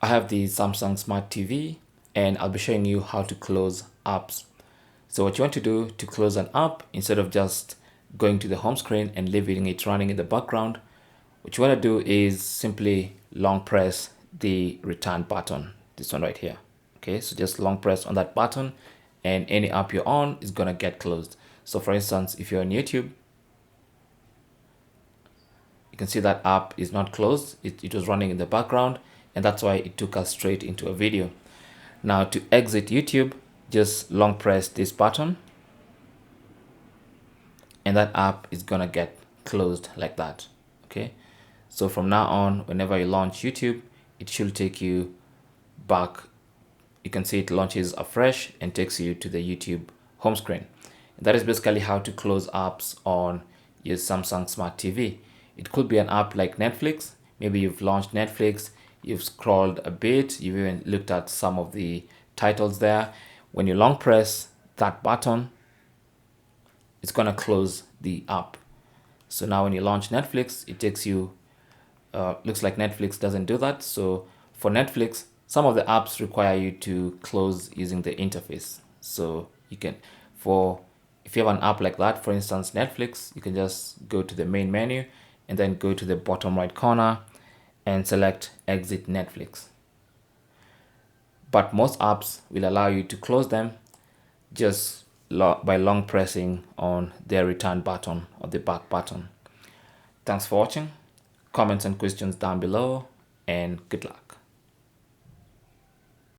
I have the Samsung Smart TV and I'll be showing you how to close apps. So what you want to do to close an app, instead of just going to the home screen and leaving it running in the background, what you want to do is simply long press the return button, this one right here. Okay, so just long press on that button and any app you're on is gonna get closed. So for instance, if you're on YouTube, you can see that app is not closed. It was running in the background, and that's why it took us straight into a video. Now to exit YouTube, just long press this button and that app is gonna get closed like that. Okay, so from now on, whenever you launch YouTube, it should take you back. You can see it launches afresh and takes you to the YouTube home screen. And that is basically how to close apps on your Samsung Smart TV. It could be an app like Netflix. Maybe you've launched Netflix, you've scrolled a bit, you've even looked at some of the titles there. When you long press that button, it's gonna close the app. So now when you launch Netflix, it takes you, looks like Netflix doesn't do that. So for Netflix, some of the apps require you to close using the interface. So you can, if you have an app like that, for instance, Netflix, you can just go to the main menu and then go to the bottom right corner and select exit Netflix. But most apps will allow you to close them just by long pressing on their return button or the back button. Thanks for watching. Comments and questions down below, and good luck.